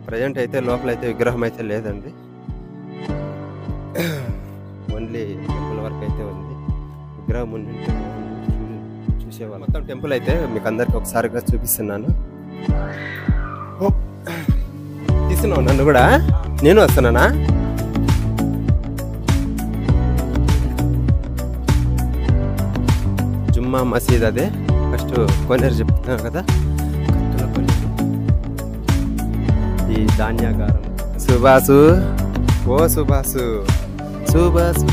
Present అయితే లోపలైతే విగ్రహం అయితే లేదండి. ఓన్లీ టెంపుల్ వరకు అయితే ఉంది. విగ్రహం ఉండింటే చూసేవాళ్ళు. మొత్తం టెంపుల్ అయితే మీకు అందరికి ఒకసారిగా చూపిస్తున్నాను. తీస్తున్నావు నన్ను కూడా, నేను వస్తున్నానా? జుమ్మా మసీద్ అదే ఫస్ట్ కోనేరు చెప్తున్నాను కదా, ఈ ధాన్యాగారం. సుభాసు, ఓ Subhas, Subhas.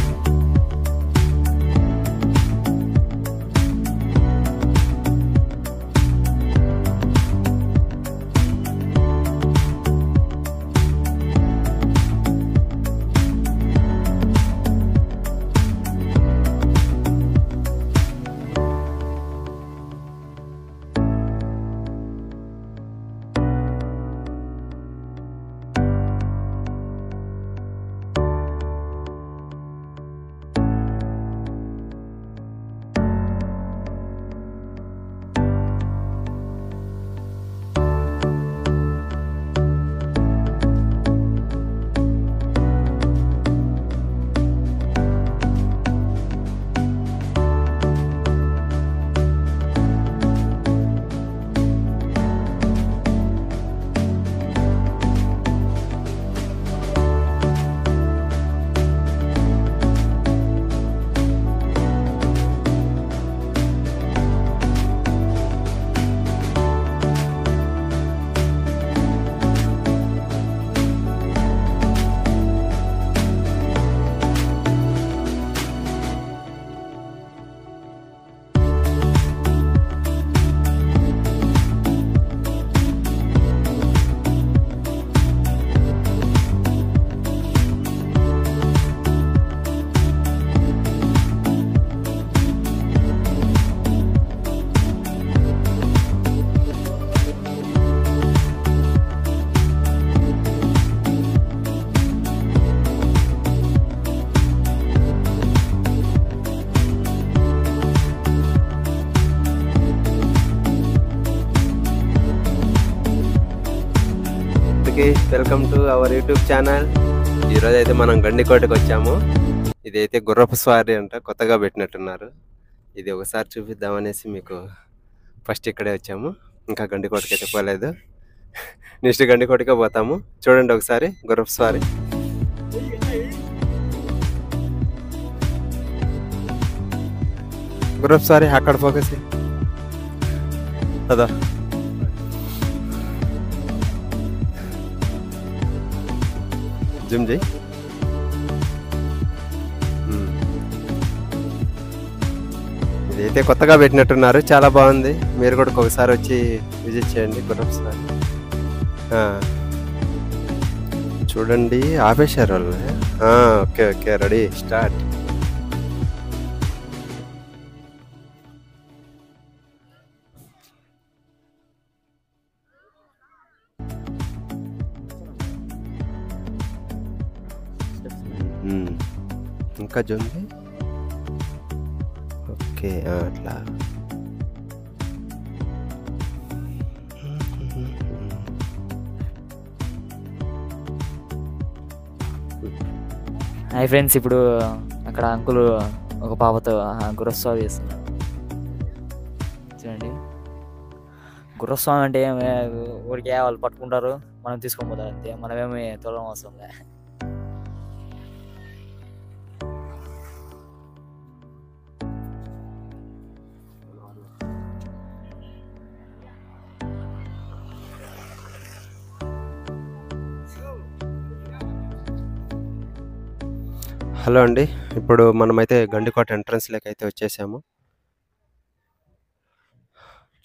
Welcome to our YouTube channel. ఈరోజు అయితే మనం గండికోటకి వచ్చాము. ఇదైతే గుర్రపు స్వారీ అంట, కొత్తగా పెట్టినట్టున్నారు. ఇది ఒకసారి చూపిద్దామనేసి మీకు ఫస్ట్ ఇక్కడే వచ్చాము. ఇంకా గండికోటకి అయితే పోలేదు. నెక్స్ట్ గండికోటకే పోతాము. చూడండి ఒకసారి గుర్రపు స్వారీ. గుర్రపు స్వారీ అక్కడ ఫోకస్ అదా. జూమ్ చేయి. ఇదైతే కొత్తగా పెట్టినట్టున్నారు, చాలా బాగుంది. మీరు కూడా ఒకసారి వచ్చి విజిట్ చేయండి గుర్రపు స్వారీ. చూడండి ఆపేశారు వాళ్ళు. Okay okay, ready, start. ఇంకా జుంది. ఓకే, అట్లా. హాయ్ ఫ్రెండ్స్, ఇప్పుడు అక్కడ అంకుల్ ఒక పాపతో గుర్రస్వామి చేస్తున్నారు. చూడండి, గుర్రస్వామి అంటే ఊరికే వాళ్ళు పట్టుకుంటారు, మనం తీసుకొని పోతారు అంతే. మనమేమి తోలడం అవసరం లే. హలో అండి, ఇప్పుడు మనమైతే గండికోట ఎంట్రన్స్లోకి అయితే వచ్చేసాము.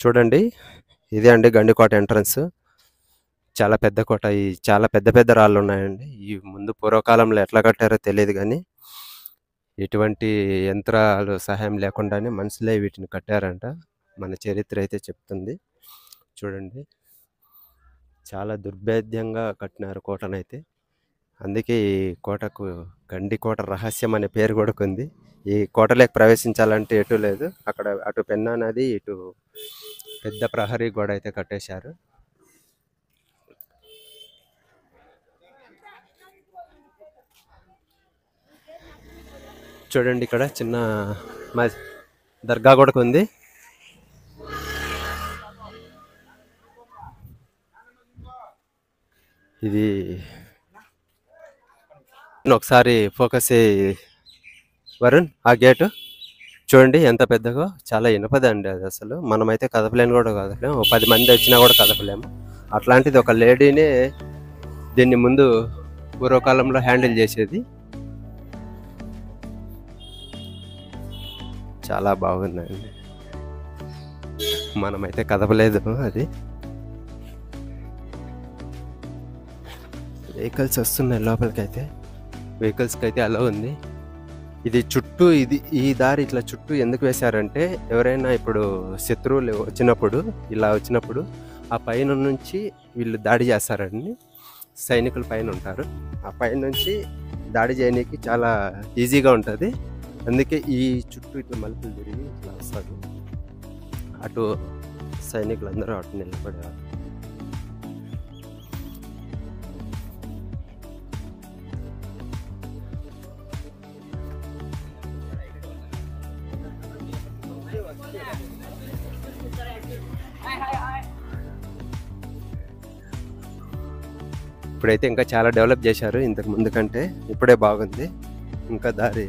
చూడండి, ఇదే అండి గండికోట ఎంట్రన్స్. చాలా పెద్ద కోట. ఈ చాలా పెద్ద పెద్ద రాళ్ళు ఉన్నాయండి. ఈ ముందు పూర్వకాలంలో ఎట్లా కట్టారో తెలియదు, కానీ ఎటువంటి యంత్రాలు సహాయం లేకుండానే మనుషులే వీటిని కట్టారంట. మన చరిత్ర అయితే చెప్తుంది. చూడండి, చాలా దుర్భేద్యంగా కట్టినారు కోటనైతే. అందుకే ఈ కోటకు గండికోట రహస్యం అనే పేరు కూడా ఉంది. ఈ కోటలోకి ప్రవేశించాలంటే ఎటు లేదు, అక్కడ అటు పెన్నా నది, ఇటు పెద్ద ప్రహరీ గోడ అయితే కట్టేశారు. చూడండి ఇక్కడ చిన్న దర్గా కూడా ఉంది. ఇది ఒకసారి ఫోకస్ వరుణ్, ఆ గేటు చూడండి ఎంత పెద్దగా, చాలా ఇనపదండి అది. అసలు మనమైతే కదపలేము కూడా కదపలేము, 10 మంది వచ్చినా కూడా కదపలేము. అట్లాంటిది ఒక లేడీనే దీన్ని ముందు పూర్వకాలంలో హ్యాండిల్ చేసేది. చాలా బాగుందండి. మనమైతే కదపలేదు. అది వెహికల్స్ వస్తున్నాయి లోపలికైతే, వెహికల్స్కి అయితే అలా ఉంది. ఇది చుట్టూ ఈ దారి ఇట్లా చుట్టూ ఎందుకు వేశారంటే, ఎవరైనా ఇప్పుడు శత్రువులు వచ్చినప్పుడు, ఇలా వచ్చినప్పుడు ఆ పైన నుంచి వీళ్ళు దాడి చేస్తారండి. సైనికుల పైన ఉంటారు, ఆ పైన నుంచి దాడి చేయడానికి చాలా ఈజీగా ఉంటుంది. అందుకే ఈ చుట్టూ ఇట్లా మలుపులు తిరిగి ఇట్లా వస్తారు. అటు సైనికులందరూ అటు నిలబడేవారు. ఇప్పుడైతే ఇంకా చాలా డెవలప్ చేశారు ఇంతకు ముందు కంటే. ఇప్పుడే బాగుంది. ఇంకా దారి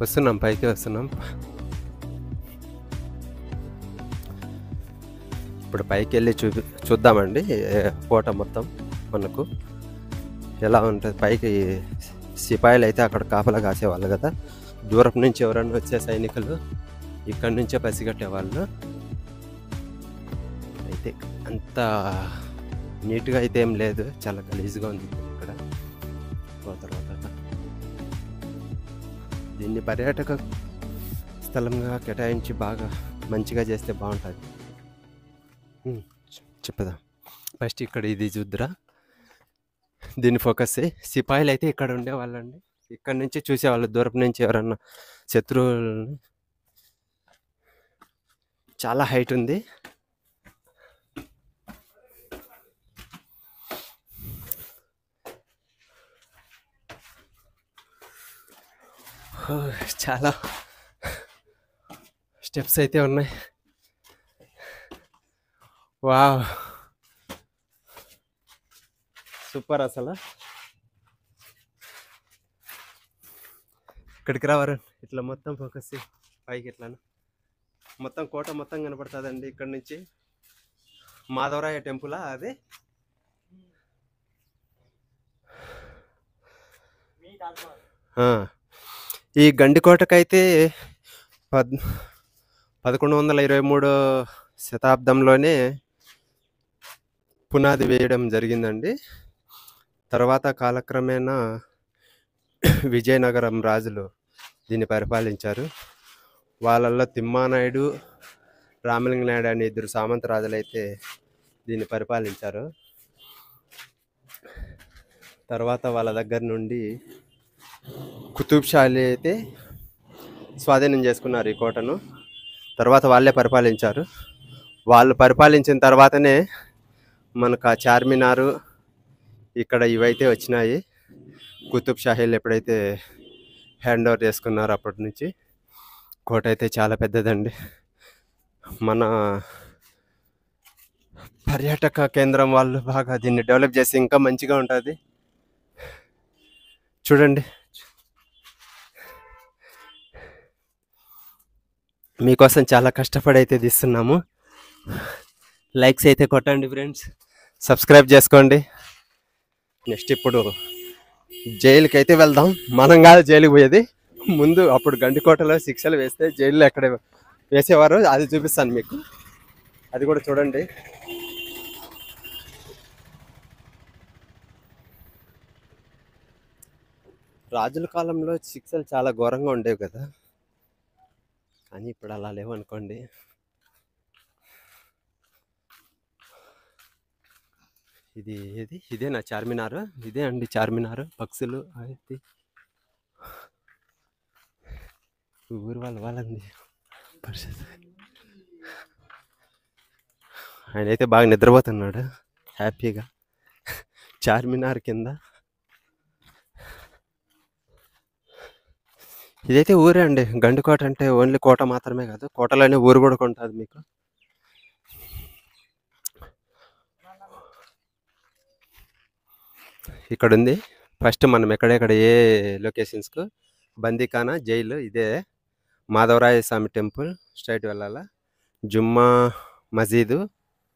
వస్తున్నాం, పైకి వస్తున్నాం. ఇప్పుడు పైకి వెళ్ళి చూద్దామండి కోట మొత్తం మనకు ఎలా ఉంటుంది. పైకి సిపాయిలు అయితే అక్కడ కాపలా కాసేవాళ్ళు కదా, దూరం నుంచి ఎవరన్నా వచ్చే సైనికులు ఇక్కడి నుంచే పసిగట్టేవాళ్ళు. అయితే అంత నీట్గా అయితే ఏం లేదు, చాలా గలీజ్గా ఉంది ఇక్కడ. తర్వాత దీన్ని పర్యాటక స్థలంగా కేటాయించి బాగా మంచిగా చేస్తే బాగుంటుంది. చెప్పదా ఫస్ట్ ఇక్కడ ఇది చూద్దురా, దీన్ని ఫోకస్ చేయి. సిపాయిలు అయితే ఇక్కడ ఉండేవాళ్ళండి, ఇక్కడ నుంచి చూసేవాళ్ళు దూరం నుంచి ఎవరన్నా శత్రువులని. చాలా హైట్ ఉంది. చాలా స్టెప్స్ అయితే ఉన్నాయి. వావ్, సూపర్ అసలు. ఇక్కడికి రావారు, ఇట్లా మొత్తం ఫోకస్ పైకి ఇట్లాను మొత్తం కోట మొత్తం కనపడుతుందండి ఇక్కడ నుంచి. మాధవరాయ టెంపులా అది? ఈ గండికోటకైతే 1123 శతాబ్దంలోనే పునాది వేయడం జరిగిందండి. తర్వాత కాలక్రమేణా విజయనగరం రాజులు దీన్ని పరిపాలించారు. వాళ్ళల్లో తిమ్మానాయుడు, రామలింగ నాయుడు అనే 2 సామంత రాజులు అయితే దీన్ని పరిపాలించారు. తర్వాత వాళ్ళ దగ్గర నుండి కుతుబ్ షాలు అయితే స్వాధీనం చేసుకున్నారు ఈ కోటను. తర్వాత వాళ్ళే పరిపాలించారు. వాళ్ళు పరిపాలించిన తర్వాతనే మనకు ఆ చార్మినారు ఇక్కడ ఇవైతే వచ్చినాయి. కుతుబ్ షాహీలు ఎప్పుడైతే హ్యాండ్ ఓవర్ చేసుకున్నారో అప్పటి నుంచి కోట అయితే చాలా పెద్దదండి. మన పర్యాటక కేంద్రం వాళ్ళు బాగా దీన్ని డెవలప్ చేసి ఇంకా మంచిగా ఉంటుంది. చూడండి, మీకోసం చాలా కష్టపడి అయితే తీస్తున్నాము. లైక్స్ అయితే కొట్టండి ఫ్రెండ్స్, సబ్స్క్రైబ్ చేసుకోండి. నెక్స్ట్ ఇప్పుడు జైలుకి అయితే వెళ్దాం. మనం కాదు జైలుకి పోయేది, ముందు అప్పుడు గండికోటలో శిక్షలు వేస్తే జైల్లో ఎక్కడ వేసేవారు అది చూపిస్తాను మీకు. అది కూడా చూడండి. రాజుల కాలంలో శిక్షలు చాలా ఘోరంగా ఉండేవి కదా, కానీ ఇప్పుడు అలా లేవు అనుకోండి. ఇది ఇదేనా చార్మినారు? ఇదే అండి చార్మినారు. పక్షులు అది ఊరు వాళ్ళండి. ఆయన అయితే బాగా నిద్రపోతున్నాడు. హ్యాపీగా చార్మినార్ కింద. ఇదైతే ఊరే అండి. గండికోట అంటే ఓన్లీ కోట మాత్రమే కాదు, కోటలోనే ఊరు కూడా ఉంటుంది మీకు. ఇక్కడ ఉంది ఫస్ట్ మనం ఎక్కడెక్కడ ఏ లొకేషన్స్కు. బందీఖానా జైలు ఇదే, మాధవరాయ స్వామి టెంపుల్ స్ట్రైట్ వెళ్ళాలా, జుమ్మా మసీదు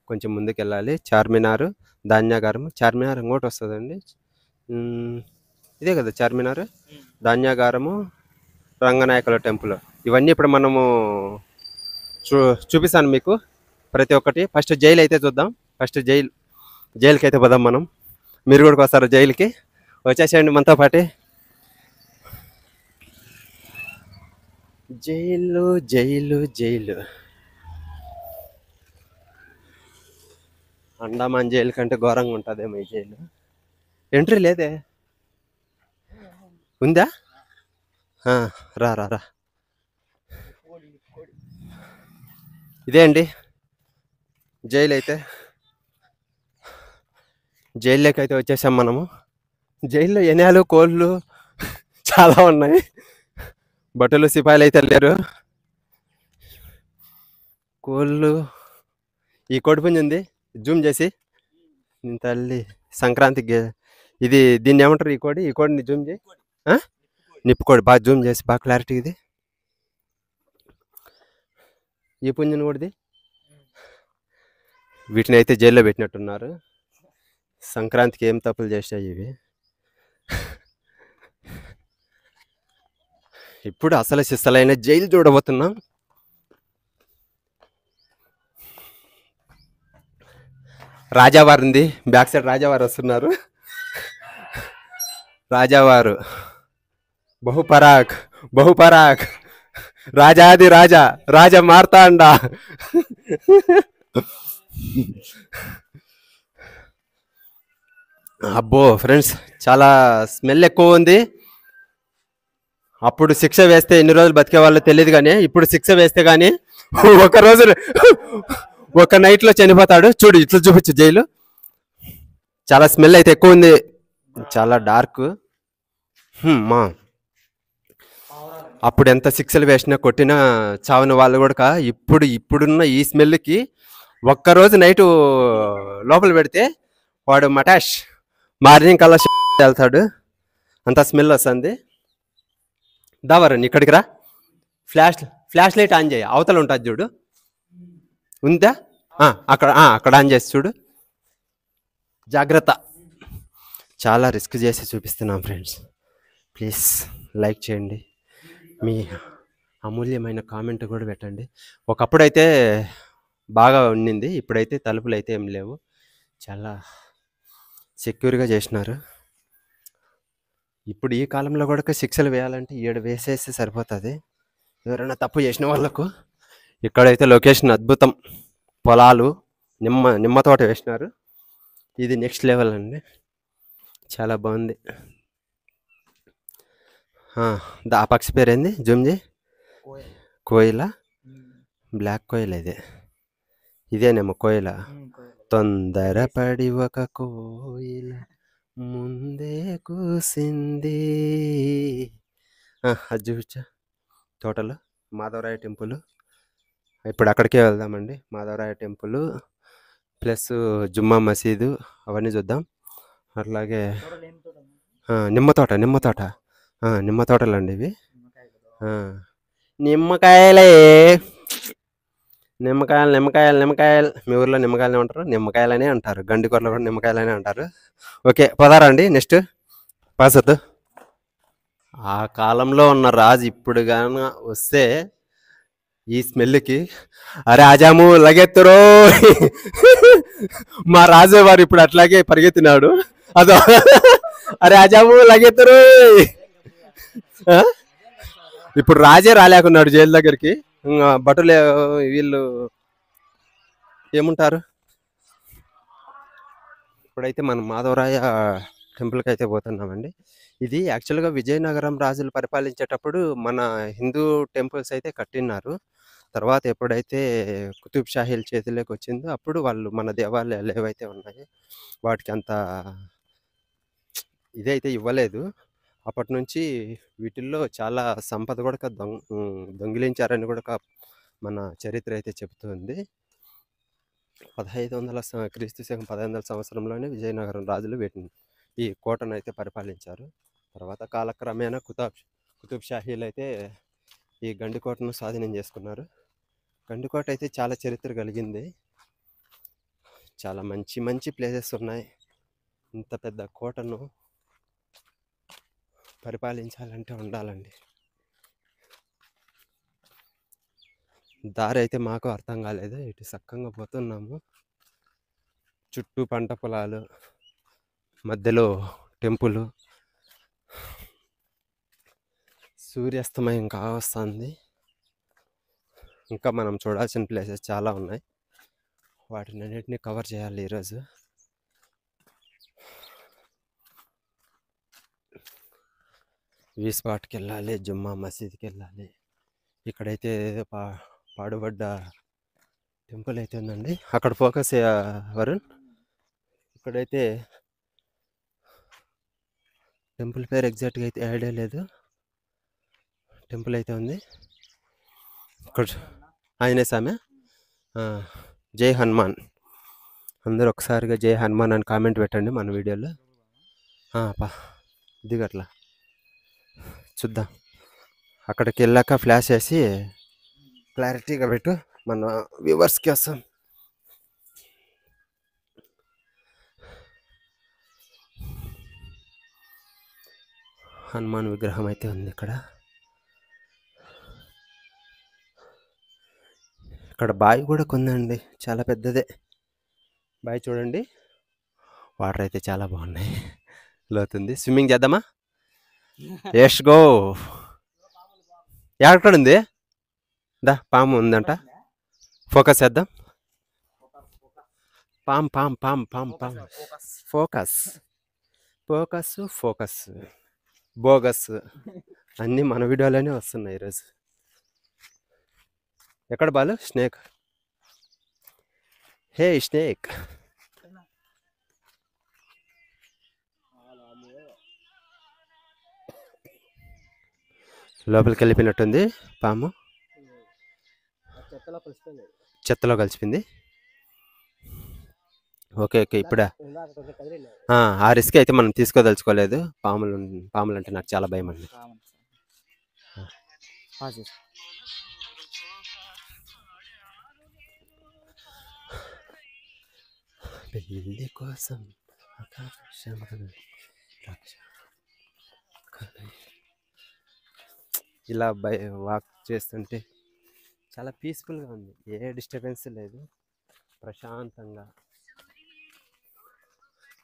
కొంచెం ముందుకు వెళ్ళాలి, చార్మినార్, ధాన్యాగారం. చార్మినార్ ఇంకోటి వస్తుందండి, ఇదే కదా చార్మినార్, ధాన్యాగారము, రంగనాయకుల టెంపుల్. ఇవన్నీ ఇప్పుడు మనము చూపిస్తాను మీకు ప్రతి ఒక్కటి. ఫస్ట్ జైలు అయితే చూద్దాం. ఫస్ట్ జైలుకి అయితే పోదాం మనం. మీరు కూడా వస్తారు జైలుకి, వచ్చేసేయండి మనతో పాటే. Jail jail jail, Andaman jail కంటే ఘోరంగా ఉంటుందేమో ఈ జైలు. ఎంట్రీ లేదే, ఉందా? రా రా రా. ఇదే అండి జైలు అయితే. జైల్లోకి అయితే వచ్చేసాం మనము. జైల్లో ఎనాలు కోళ్ళు చాలా ఉన్నాయి, బట్టలు సిపాయిలు అయితే లేరు. కోళ్ళు, ఈ కోడిపుంజి ఉంది, జూమ్ చేసి తల్లి సంక్రాంతికి. ఇది దీన్ని ఏమంటారు ఈ కోడిని జూమ్ చేయి. నిప్పుకోడి, బాగా జూమ్ చేసి బాగా క్లారిటీ. ఇది ఈ పుంజుని కూడాది. వీటిని అయితే జైల్లో పెట్టినట్టున్నారు. సంక్రాంతికి ఏం తప్పులు చేసాయి ఇవి. ఇప్పుడు అసలు సిస్సలైన జైలు చూడబోతున్నాం. రాజావారు ఉంది బ్యాక్ సైడ్, రాజావారు వస్తున్నారు. రాజావారు బహుపరాక్ రాజాది రాజా మార్తాండ. అబ్బో ఫ్రెండ్స్, చాలా స్మెల్ ఎక్కువ ఉంది. అప్పుడు శిక్ష వేస్తే ఎన్ని రోజులు బతికే వాళ్ళు తెలియదు, కానీ ఇప్పుడు శిక్ష వేస్తే కానీ ఒక నైట్లో చనిపోతాడు. చూడు ఇట్లా చూపించు జైలు. చాలా స్మెల్ అయితే ఎక్కువ ఉంది, చాలా డార్క్. మా అప్పుడు ఎంత శిక్షలు వేసినా కొట్టినా చావని వాళ్ళు కూడా ఇప్పుడున్న ఈ స్మెల్కి ఒక్కరోజు నైటు లోపల పెడితే వాడు మటాష్ మార్నింగ్ కల్లా వెళ్తాడు, అంత స్మెల్ వస్తుంది. దావరని ఇక్కడికి రా, ఫ్లాష్ లైట్ ఆన్ చేయి, అవతల ఉంటుంది చూడు, ఉందా? అక్కడ ఆన్ చేసి చూడు, జాగ్రత్త. చాలా రిస్క్ చేసి చూపిస్తున్నాం ఫ్రెండ్స్. ప్లీజ్ లైక్ చేయండి, మీ అమూల్యమైన కామెంట్ కూడా పెట్టండి. ఒకప్పుడు అయితే బాగా ఉండింది, ఇప్పుడైతే తలుపులు అయితే ఏం లేవు, చాలా సెక్యూర్గా చేసినారు. ఇప్పుడు ఈ కాలంలో కూడా శిక్షలు వేయాలంటే 7 వేసేస్తే సరిపోతుంది ఎవరైనా తప్పు చేసిన వాళ్ళకు. ఇక్కడైతే లొకేషన్ అద్భుతం, పొలాలు, నిమ్మ తోట వేసినారు. ఇది నెక్స్ట్ లెవెల్ అండి, చాలా బాగుంది. ఆ పక్షి పేరేంది? జుమ్జీ కోయిల, బ్లాక్ కోయిల. ఇదేనేమో కోయిల. తొందరపడి ఒక కోయిల ముందే కూసింది. అది చూపించా తోటలో. మాధవరాయ టెంపుల్, ఇప్పుడు అక్కడికే వెళ్దామండి. మాధవరాయ టెంపుల్ ప్లస్ జుమ్మా మసీదు అవన్నీ చూద్దాం. అట్లాగే నిమ్మ తోటలు అండి ఇవి. నిమ్మకాయలే, నిమ్మకాయలు. మీ ఊర్లో నిమ్మకాయలు ఏమంటారు? నిమ్మకాయలనే అంటారు. గండికోటలో కూడా నిమ్మకాయలనే అంటారు. ఓకే, పదారా అండి నెక్స్ట్ పాసొద్దు. ఆ కాలంలో ఉన్న రాజు ఇప్పుడు గాన వస్తే ఈ స్మెల్కి అరే ఆజాము లగెత్తురో. మా రాజు వారు ఇప్పుడు అట్లాగే పరిగెత్తినాడు. అదో అరే ఆజాము లగెత్తురో. ఇప్పుడు రాజే రాలేకున్నాడు జైలు దగ్గరికి. బటులే వీళ్ళు ఏముంటారు. ఇప్పుడైతే మనం మాధవరాయ టెంపుల్కి అయితే పోతున్నామండి. ఇది యాక్చువల్గా విజయనగరం రాజులు పరిపాలించేటప్పుడు మన హిందూ టెంపుల్స్ అయితే కట్టినారు. తర్వాత ఎప్పుడైతే కుతుబ్ షాహీల చేతిలోకి వచ్చిందో అప్పుడు వాళ్ళు మన దేవాలయాలు ఏవైతే ఉన్నాయో వాటికి అంత ఇదైతే ఇవ్వలేదు. అప్పటినుంచి వీటిల్లో చాలా సంపద కూడా దొంగిలించారని కూడా మన చరిత్ర అయితే చెబుతుంది. 1500 క్రీస్తు శకం 1500 సంవత్సరంలోనే విజయనగరం రాజులు ఈ కోటను అయితే పరిపాలించారు. తర్వాత కాలక్రమేణా కుతుబ్ షాహీలు అయితే ఈ గండికోటను స్వాధీనం చేసుకున్నారు. గండికోట అయితే చాలా చరిత్ర కలిగింది. చాలా మంచి మంచి ప్లేసెస్ ఉన్నాయి. ఇంత పెద్ద కోటను పరిపాలించాలంటే ఉండాలండి. దారి అయితే మాకు అర్థం కాలేదు. ఇటు సక్కంగా పోతున్నాము. చుట్టూ పంట పొలాలు, మధ్యలో టెంపుల్, సూర్యాస్తమయం కావస్తుంది. ఇంకా మనం చూడాల్సిన ప్లేసెస్ చాలా ఉన్నాయి. వాటిని అన్నిటిని కవర్ చేయాలి ఈరోజు. వీ స్పాట్కి వెళ్ళాలి, జుమ్మా మసీద్కి వెళ్ళాలి. ఇక్కడైతే ఏదో పాడుబడ్డ టెంపుల్ అయితే ఉందండి. అక్కడ ఫోకస్ వరుణ్. ఇక్కడైతే టెంపుల్ పేరు ఎగ్జాక్ట్గా అయితే ఐడియా లేదు. టెంపుల్ అయితే ఉంది ఇక్కడ. ఆంజనేయ స్వామి. జై హనుమాన్. అందరూ ఒకసారిగా జై హనుమాన్ అని కామెంట్ పెట్టండి మన వీడియోలో. దిగట్లా చూద్దాం. అక్కడికి వెళ్ళాక ఫ్లాష్ వేసి క్లారిటీగా పెట్టు, మన వ్యూవర్స్కి వస్తాం. హనుమాన్ విగ్రహం అయితే ఉంది ఇక్కడ. ఇక్కడ బావి కూడా కొందండి, చాలా పెద్దదే బావి. చూడండి, వాటర్ అయితే చాలా బాగున్నాయి, లోతుంది. స్విమ్మింగ్ చేద్దామా? యష్ గో. ఎక్కడ ఉంది? దా, పాము ఉందంట. ఫోకస్ చేద్దాం. Palm palm palm palm palm. Focus focus focus. Bogus అన్నీ మన వీడియోలోనే వస్తున్నాయి ఈరోజు. ఎక్కడ బాలు? స్నేక్. హే స్నేక్. లోపలికి వెళ్ళిపోయినట్టుంది పాము. చెత్తలో కలిసిపోయింది. Okay okay. ఇప్పుడా? ఆ రిస్క్ అయితే మనం తీసుకోదలుచుకోలేదు. పాములు అంటే నాకు చాలా భయం అండి. పెళ్ళి కోసం ఇలా వాక్ చేస్తుంటే చాలా పీస్ఫుల్గా ఉంది. ఏ డిస్టర్బెన్స్ లేదు, ప్రశాంతంగా.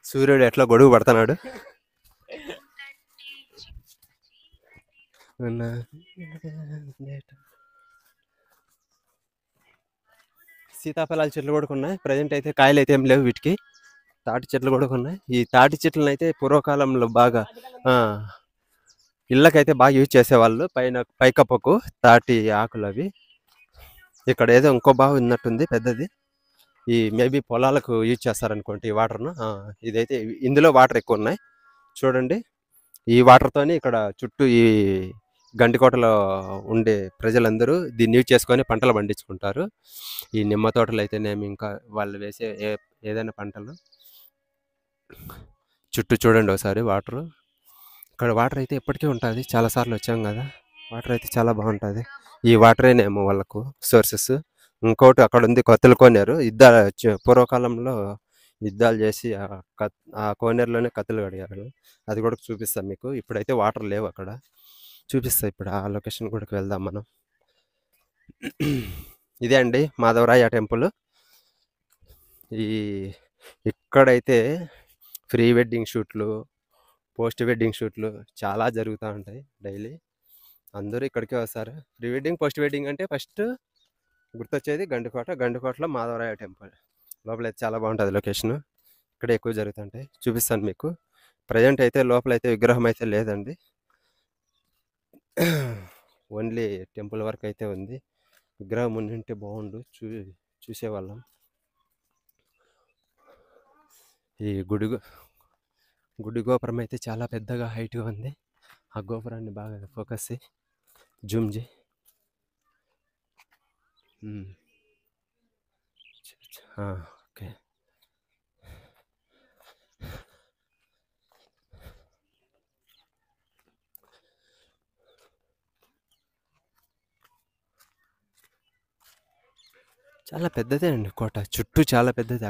సూర్యుడు ఎట్లా గొడుగు పడుతున్నాడు. సీతాఫలాల చెట్లు కూడా ఉన్నాయి. ప్రజెంట్ అయితే కాయలు అయితే ఏం లేవు వీటికి. తాటి చెట్లు కూడా ఉన్నాయి. ఈ తాటి చెట్లను అయితే పూర్వకాలంలో బాగా ఇళ్ళకైతే బాగా యూజ్ చేసేవాళ్ళు. పైకప్పుకు తాటి ఆకులు అవి. ఇక్కడ ఏదో ఇంకో బావి ఉన్నట్టుంది పెద్దది. ఈ మేబీ పొలాలకు యూజ్ చేస్తారనుకోండి ఈ వాటర్ను. ఇదైతే ఇందులో వాటర్ ఎక్కువ ఉన్నాయి చూడండి. ఈ వాటర్తోని ఇక్కడ చుట్టూ ఈ గండికోటలో ఉండే ప్రజలందరూ దీన్ని యూజ్ చేసుకొని పంటలు పండించుకుంటారు. ఈ నిమ్మ తోటలు అయితేనేమి, ఇంకా వాళ్ళు వేసే ఏదైనా పంటలు. చుట్టూ చూడండి ఒకసారి వాటరు. ఇక్కడ వాటర్ అయితే ఎప్పటికీ ఉంటుంది. చాలాసార్లు వచ్చాం కదా. వాటర్ అయితే చాలా బాగుంటుంది. ఈ వాటరేనేమో వాళ్ళకు సోర్సెస్. ఇంకోటి అక్కడ ఉంది, కత్తులు కోనేరు. పూర్వకాలంలో యుద్ధాలు చేసి ఆ కోనేరులోనే కత్తులు కడిగారు. అది కూడా చూపిస్తాం మీకు. ఇప్పుడైతే వాటర్ లేవు అక్కడ, చూపిస్తా. ఇప్పుడు ఆ లొకేషన్ కూడా వెళ్దాం మనం. ఇదే అండి మాధవరాయ టెంపుల్. ఇక్కడైతే ప్రీ వెడ్డింగ్ షూట్లు, పోస్ట్ వెడ్డింగ్ షూట్లు చాలా జరుగుతూ ఉంటాయి డైలీ. అందరూ ఇక్కడికే వస్తారు. ప్రీ వెడ్డింగ్, పోస్ట్ వెడ్డింగ్ అంటే ఫస్ట్ గుర్తొచ్చేది గండికోట. గండికోటలో మాధవరాయ టెంపుల్ లోపలైతే చాలా బాగుంటుంది లొకేషన్. ఇక్కడ ఎక్కువ జరుగుతుంటాయి, చూపిస్తాను మీకు. ప్రజెంట్ అయితే లోపలైతే విగ్రహం అయితే లేదండి, ఓన్లీ టెంపుల్ వరకు అయితే ఉంది. విగ్రహం ఉండింటే బాగుండు, చూసేవాళ్ళం. ఈ గుడి గోపురం అయితే చాలా పెద్దగా హైట్గా ఉంది. ఆ గోపురాన్ని బాగా ఫోకస్ జూమ్ చేయి. ఉమ్, ఓకే. చాలా పెద్దదే అండి కోట. చుట్టూ చాలా పెద్దది.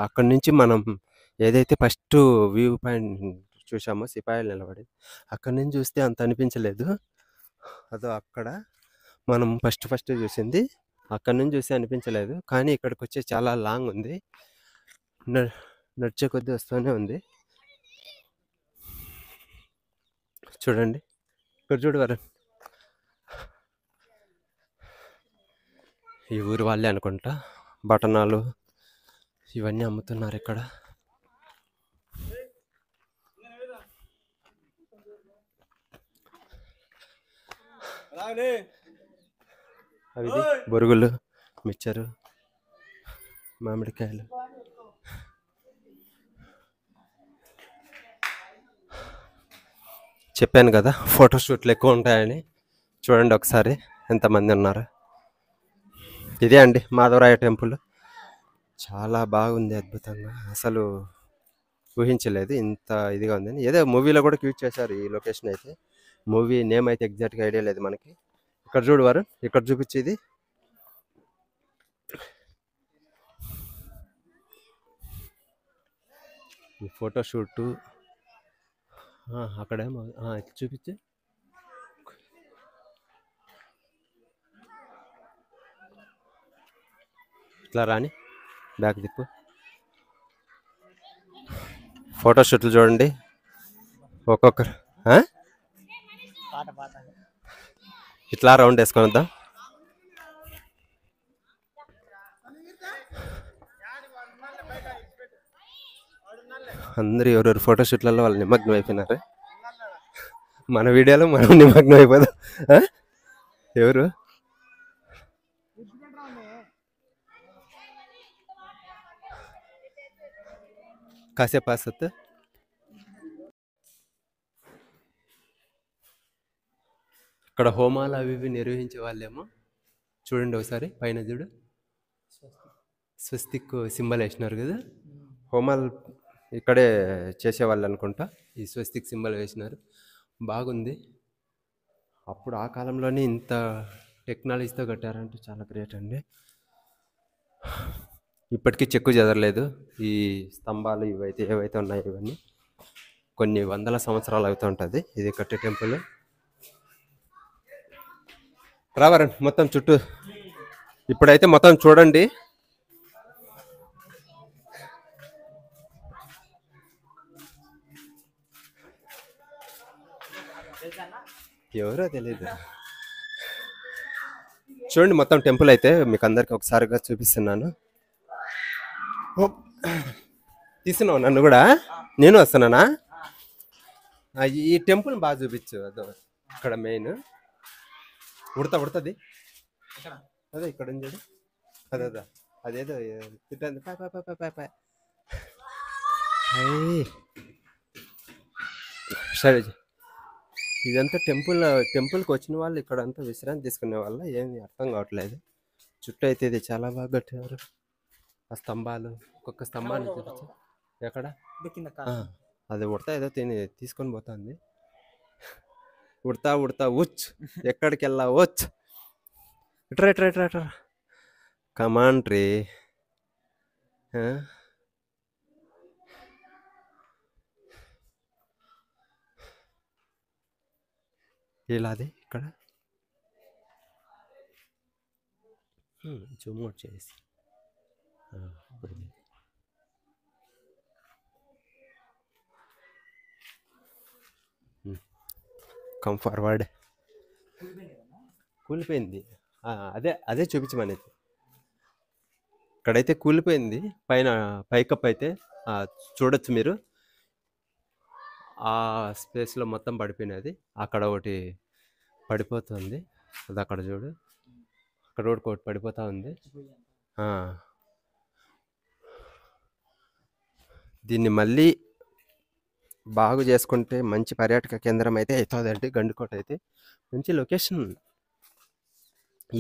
అక్కడి నుంచి మనం ఏదైతే ఫస్ట్ వ్యూ పాయింట్ చూసామో సిపాయిలు నిలబడి, అక్కడి నుంచి చూస్తే అంత అనిపించలేదు. అదో అక్కడ మనం ఫస్ట్ చూసింది. అక్కడి నుంచి చూస్తే అనిపించలేదు. కానీ ఇక్కడికి వచ్చే చాలా లాంగ్ ఉంది. నడిచే కొద్దీ వస్తూనే ఉంది. చూడండి, ఇక్కడ చూడు వరుణ్. ఈ ఊరు వాళ్ళే అనుకుంటా. బటనాలు ఇవన్నీ అమ్ముతున్నారు ఇక్కడ. అవి బొరుగులు, మిక్చరు, మామిడికాయలు. చెప్పాను కదా ఫోటోషూట్లు ఎక్కువ ఉంటాయని. చూడండి ఒకసారి ఎంతమంది ఉన్నారు. ఇదే అండి మాధవరాయ టెంపుల్. చాలా బాగుంది, అద్భుతంగా. అసలు ఊహించలేదు ఇంత ఇదిగా ఉందని. ఏదో మూవీలో కూడా క్యూట్ చేశారు ఈ లొకేషన్ అయితే. మూవీ నేమ్ అయితే ఎగ్జాక్ట్గా ఐడియా లేదు మనకి. ఇక్కడ చూడు వారు, ఇక్కడ చూపించేది ఈ ఫోటోషూటు. అక్కడేమో చూపించి ఇట్లా రాని బ్యాక్ తిప్పు. ఫోటోషూట్లు చూడండి ఒక్కొక్కరు. ఇట్లా రౌండ్ వేసుకొని వద్దాం. అందరూ ఎవరెవరు ఫోటోషూట్లలో వాళ్ళు నిమగ్నం అయిపోయినారు. మన వీడియోలో మనం నిమగ్నం అయిపోదాం. ఎవరు కాసేపు ఆసత్. ఇక్కడ హోమాలు అవి ఇవి నిర్వహించే వాళ్ళేమో. చూడండి ఒకసారి పైన చూడు, స్వస్తిక్ సింబల్ వేసినారు కదా. హోమాలు ఇక్కడే చేసేవాళ్ళు అనుకుంటా. ఈ స్వస్తిక్ సింబల్ వేసినారు, బాగుంది. అప్పుడు ఆ కాలంలోనే ఇంత టెక్నాలజీతో కట్టారంటే చాలా గ్రేట్ అండి. ఇప్పటికీ చెక్కు చెదరలేదు ఈ స్తంభాలు ఇవైతే ఏవైతే ఉన్నాయో. ఇవన్నీ కొన్ని వందల సంవత్సరాలు అవుతూ ఉంటుంది ఇది కట్టే టెంపుల్. రావరండి మొత్తం చుట్టూ. ఇప్పుడైతే మొత్తం చూడండి. ఎవరో తెలియదు. చూడండి మొత్తం టెంపుల్ అయితే మీకు అందరికి ఒకసారిగా చూపిస్తున్నాను. తీస్తున్నావు నన్ను కూడా, నేను వస్తున్నానా? ఈ టెంపుల్ బాగా చూపించు. అదో ఇక్కడ మెయిన్ ఉడుతుంది. అదే ఇక్కడ ఉంది చూడు. అదే అదేదో తిట్టండి. సరే, ఇదంతా టెంపుల్కి వచ్చిన వాళ్ళు ఇక్కడ అంతా విశ్రాంతి తీసుకునే వాళ్ళ ఏమి అర్థం కావట్లేదు. చుట్టూ అయితే ఇది చాలా బాగా కట్టారు. ఆ స్తంభాలు, ఒక్కొక్క స్తంభాన్ని చూపించు. ఎక్కడ అది ఉడతా ఏదో తీసుకొని పోతుంది. ఉడతా ఉచ్, ఎక్కడికి వెళ్ళా వచ్చ్. ఇట్రా కమాన్ రే. ఇలాది ఇక్కడ జూమ్ అవుట్ చేసి కమ్ ఫార్వర్డ్. కూలిపోయింది. అదే చూపించమనేది. ఇక్కడైతే కూలిపోయింది. పైకప్పు అయితే చూడొచ్చు మీరు. ఆ స్పేస్లో మొత్తం పడిపోయినది. అక్కడ ఒకటి పడిపోతుంది, అది అక్కడ చూడు. అక్కడ రోడ్ కోట్ పడిపోతా ఉంది. దీన్ని మళ్ళీ బాగు చేసుకుంటే మంచి పర్యాటక కేంద్రం అయితే అవుతుందండి. గండికోట అయితే మంచి లొకేషన్.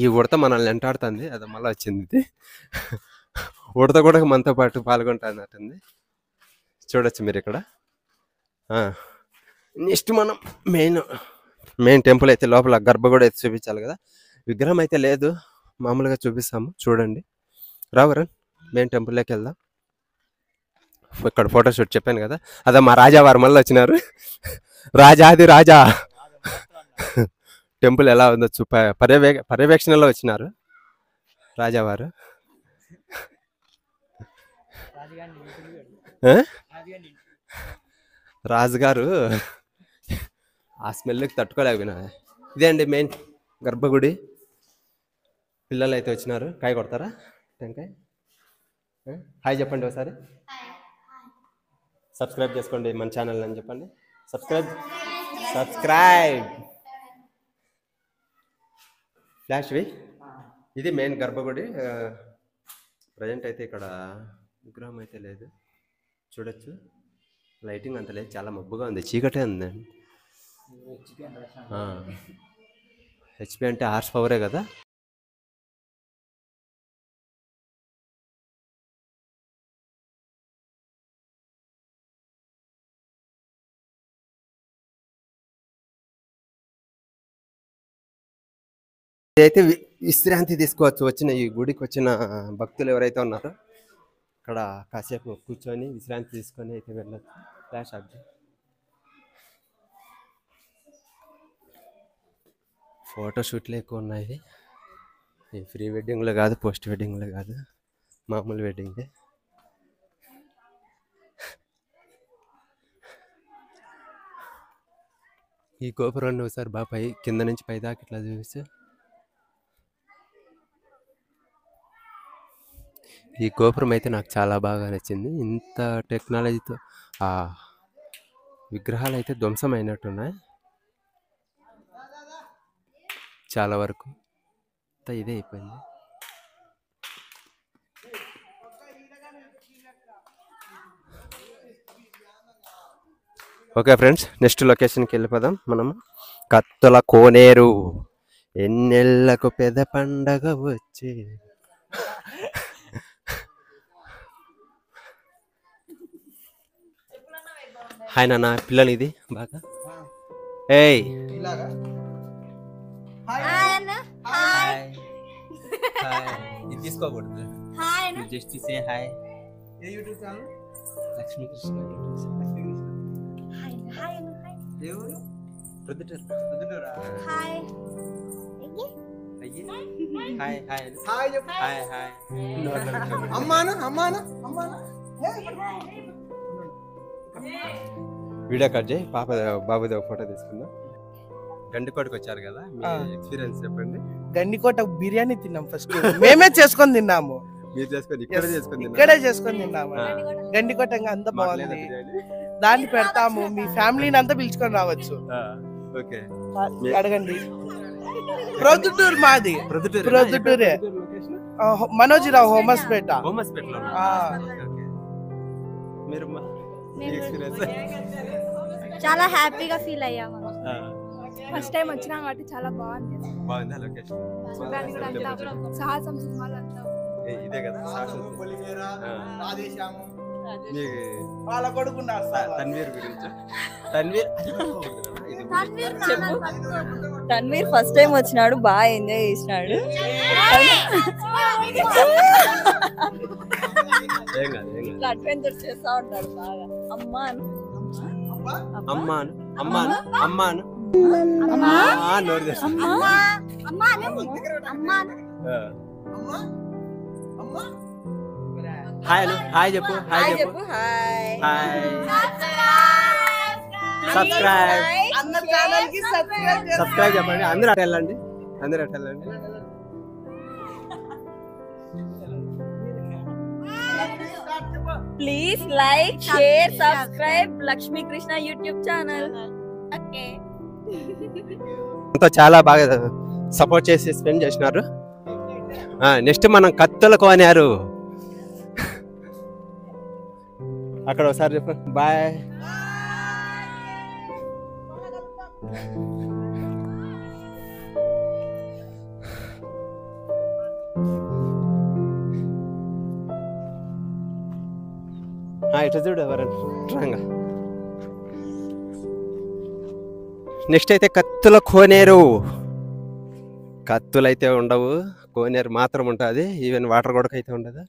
ఈ ఉడత మనల్ని వెంటాడుతుంది, అది మళ్ళీ వచ్చింది. ఇది ఉడత కూడా మనతో పాటు పాల్గొంటున్నట్టుంది. చూడొచ్చు మీరు ఇక్కడ. నెక్స్ట్ మనం మెయిన్ టెంపుల్ అయితే లోపల గర్భగుడి అయితే చూపించాలి కదా. విగ్రహం అయితే లేదు, మామూలుగా చూపిస్తాము. చూడండి, రావరన్ మెయిన్ టెంపుల్లోకి వెళ్దాం. ఇక్కడ ఫోటోషూట్ చెప్పాను కదా, అదే మా రాజావారు మళ్ళీ వచ్చినారు. రాజా టెంపుల్ ఎలా ఉందో పర్యవేక్షణలో వచ్చినారు రాజావారు. రాజుగారు ఆ స్మెల్కి తట్టుకోలేకపోయినా. ఇదే అండి మెయిన్ గర్భగుడి. పిల్లలు అయితే వచ్చినారు. కాయ కొడతారా? టెంకాయ హాయ్ చెప్పండి ఒకసారి. సబ్స్క్రైబ్ చేసుకోండి మన ఛానల్ అని చెప్పండి. సబ్స్క్రైబ్ ఫ్లాష్వి. ఇది మెయిన్ గర్భగుడి. ప్రజెంట్ అయితే ఇక్కడ విగ్రహం అయితే లేదు. చూడొచ్చు, లైటింగ్ అంత లేదు, చాలా మబ్బుగా ఉంది, చీకటే ఉందండి. హెచ్పి అంటే హార్స్ పవరే కదా. అయితే విశ్రాంతి తీసుకోవచ్చు. ఈ గుడికి వచ్చిన భక్తులు ఎవరైతే ఉన్నారో ఇక్కడ కాసేపు కూర్చొని విశ్రాంతి తీసుకొని అయితే వెళ్ళచ్చు. ఫ్లాష్ ఆబ్జెక్ట్ ఫోటోషూట్లు ఎక్కువ ఉన్నాయి. ఈ ప్రీ వెడ్డింగ్లో కాదు, పోస్ట్ వెడ్డింగ్లో కాదు, మామూలు వెడ్డింగే. ఈ గోపురాన్ని ఒకసారి బాగా కింద నుంచి పై దాకా ఇట్లా చూపిస్తే, ఈ గోపురం అయితే నాకు చాలా బాగా నచ్చింది. ఇంత టెక్నాలజీతో ఆ విగ్రహాలు అయితే ధ్వంసం అయినట్టున్నాయి చాలా వరకు. ఇదే అయిపోయింది. ఓకే ఫ్రెండ్స్, నెక్స్ట్ లొకేషన్కి వెళ్ళిపోదాం మనము. కత్తుల కోనేరు. ఎన్నెళ్లకు పెద్ద పండగ వచ్చి. హాయ్ నాన్న, పిల్లలు ఇది బాగా. ఏయ్ ఇది తీసుకోకూడదు. Just say hi. ఏ యూట్యూబ్ ఛానల్? లక్ష్మీ కృష్ణ దేవుడు ప్రొద్దుటూరా. హాయ్ హాయ్ హాయ్ హాయ్ చెప్పు. హాయ్ హాయ్ అమ్మానా అమ్మానా అమ్మానా. వీడియో కట్ చేయి, బాబుదేవ్ ఫోటో తీసుకుందాం. గండికోటకి వచ్చారు కదా, మీ ఎక్స్పీరియన్స్ చెప్పండి. గండికోట బిర్యానీ తిన్నాం ఫస్ట్. మేమే చేసుకొని తిన్నాము. మీరు చేసుకొని ఇక్కడే చేసుకొని తిన్నాము. గండికోట అంత బాగుంది. దాన్ని పెడతాము, మీ ఫ్యామిలీని అంతా పిలుచుకొని రావచ్చు. ఓకే, అడగండి. ప్రొద్దుటూరు మాది. ప్రొద్దుటూరే. మనోజీరావు హోమస్పేట. చాలా హ్యాపీగా ఫీల్ అయ్యాము. ఫస్ట్ టైం వచ్చినా కాబట్టి చాలా బాగుంది. సాహసం సినిమాలు అంతా ఇదే కదా. వాళ్ళ కొడుకున్నారు తన్వీర్ గురించి. తన్వీర్ ఫస్ట్ టైం వచ్చినాడు, బాగా ఎంజాయ్ చేసినాడు. అడ్వెంచర్ చేస్తా ఉంటాడు బాగా. అమ్మాను అమ్మాను అమ్మాను అమ్మాను హాయ్ హాయ్ చెప్పు. హాయ్ చెప్పు. హాయ్ సబ్స్క్రైబ్ చెప్పండి. అందరూ అటు వెళ్ళండి. Please like, share, subscribe Lakshmi Krishna YouTube channel. చాలా బాగా సపోర్ట్ చేసి స్పెండ్ చేసినారు. నెక్స్ట్ మనం కత్తుల కోనేరు. అక్కడ ఒకసారి చెప్పు బాయ్. ఇటు చూడు ఎవరంగా. నెక్స్ట్ అయితే కత్తుల కోనేరు. కత్తులు అయితే ఉండవు, కోనేరు మాత్రం ఉంటుంది. ఈవెన్ వాటర్ కూడా అయితే ఉండదు.